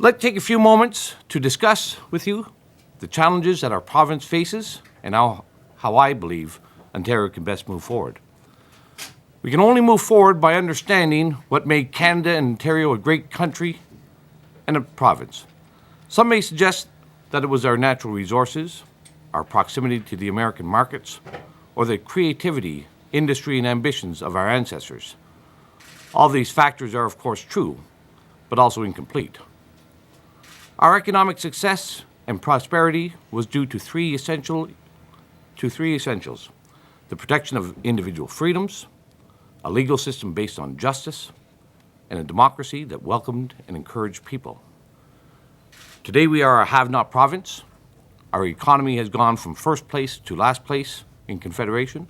Let's take a few moments to discuss with you the challenges that our province faces and how I believe Ontario can best move forward. We can only move forward by understanding what made Canada and Ontario a great country and a province. Some may suggest that it was our natural resources, our proximity to the American markets, or the creativity, industry, and ambitions of our ancestors. All these factors are, of course, true, but also incomplete. Our economic success and prosperity was due to three essentials: the protection of individual freedoms, a legal system based on justice, and a democracy that welcomed and encouraged people. Today we are a have-not province. Our economy has gone from first place to last place in Confederation,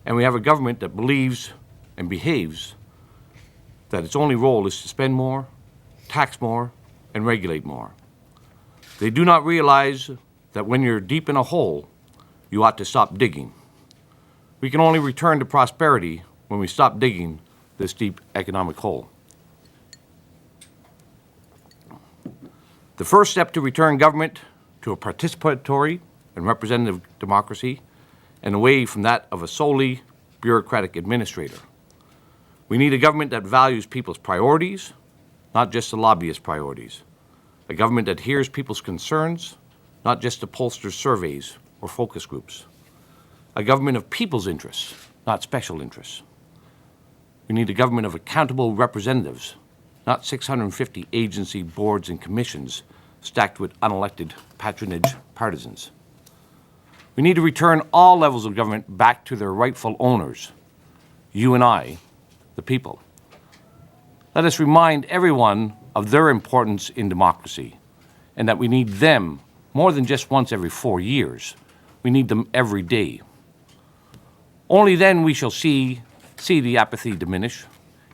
and we have a government that believes and behaves that its only role is to spend more, tax more, and regulate more. They do not realize that when you're deep in a hole, you ought to stop digging. We can only return to prosperity when we stop digging this deep economic hole. The first step to return government to a participatory and representative democracy and away from that of a solely bureaucratic administrator. We need a government that values people's priorities, not just the lobbyist priorities. A government that hears people's concerns, not just the pollsters' surveys or focus groups. A government of people's interests, not special interests. We need a government of accountable representatives, not 650 agency boards and commissions stacked with unelected patronage partisans. We need to return all levels of government back to their rightful owners, you and I, the people. Let us remind everyone of their importance in democracy and that we need them more than just once every 4 years. We need them every day. Only then we shall see the apathy diminish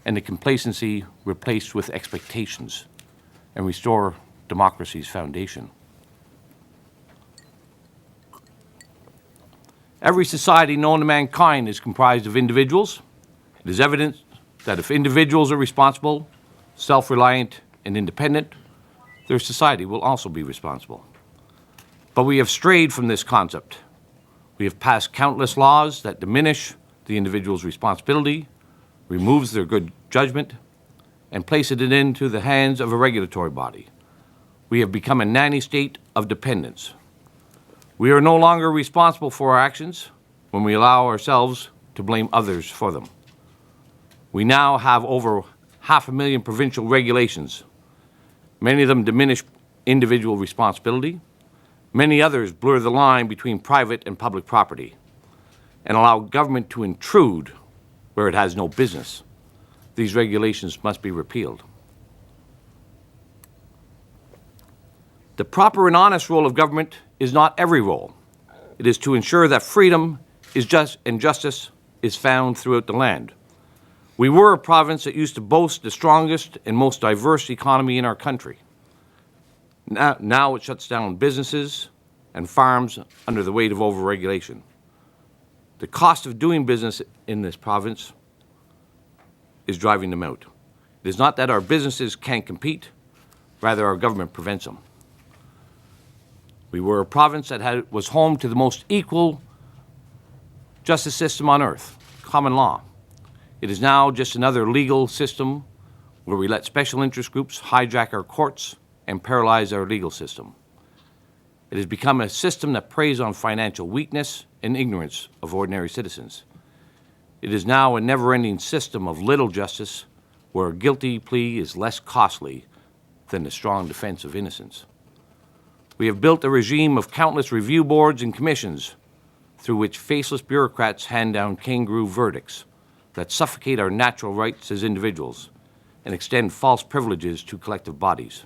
and the complacency replaced with expectations and restore democracy's foundation. Every society known to mankind is comprised of individuals. It is evident that if individuals are responsible, self-reliant, and independent, their society will also be responsible. But we have strayed from this concept. We have passed countless laws that diminish the individual's responsibility, removes their good judgment, and place it into the hands of a regulatory body. We have become a nanny state of dependence. We are no longer responsible for our actions when we allow ourselves to blame others for them. We now have over 500,000 provincial regulations. Many of them diminish individual responsibility. Many others blur the line between private and public property and allow government to intrude where it has no business. These regulations must be repealed. The proper and honest role of government is not every role. It is to ensure that freedom is just and justice is found throughout the land. We were a province that used to boast the strongest and most diverse economy in our country. Now it shuts down businesses and farms under the weight of overregulation. The cost of doing business in this province is driving them out. It is not that our businesses can't compete, rather our government prevents them. We were a province that was home to the most equal justice system on earth, common law. It is now just another legal system where we let special interest groups hijack our courts and paralyze our legal system. It has become a system that preys on financial weakness and ignorance of ordinary citizens. It is now a never-ending system of little justice where a guilty plea is less costly than the strong defense of innocence. We have built a regime of countless review boards and commissions through which faceless bureaucrats hand down kangaroo verdicts that suffocate our natural rights as individuals and extend false privileges to collective bodies.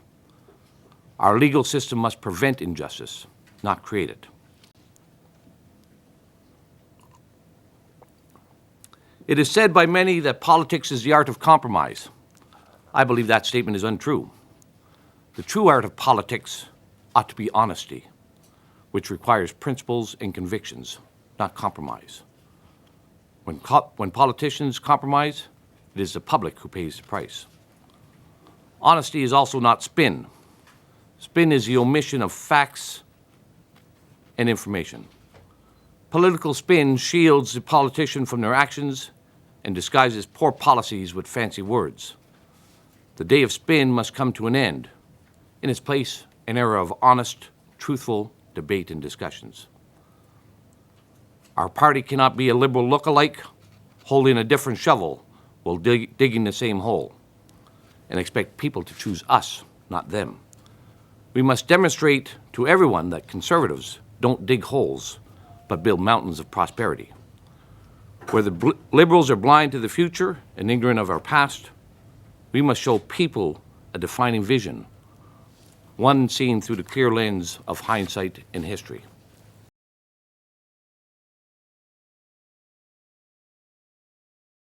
Our legal system must prevent injustice, not create it. It is said by many that politics is the art of compromise. I believe that statement is untrue. The true art of politics ought to be honesty, which requires principles and convictions, not compromise. When politicians compromise, it is the public who pays the price. Honesty is also not spin. Spin is the omission of facts and information. Political spin shields the politician from their actions and disguises poor policies with fancy words. The day of spin must come to an end. In its place, an era of honest, truthful debate and discussions. Our party cannot be a liberal look-alike holding a different shovel while digging the same hole and expect people to choose us, not them. We must demonstrate to everyone that conservatives don't dig holes, but build mountains of prosperity. Where the liberals are blind to the future and ignorant of our past, we must show people a defining vision, one seen through the clear lens of hindsight and history.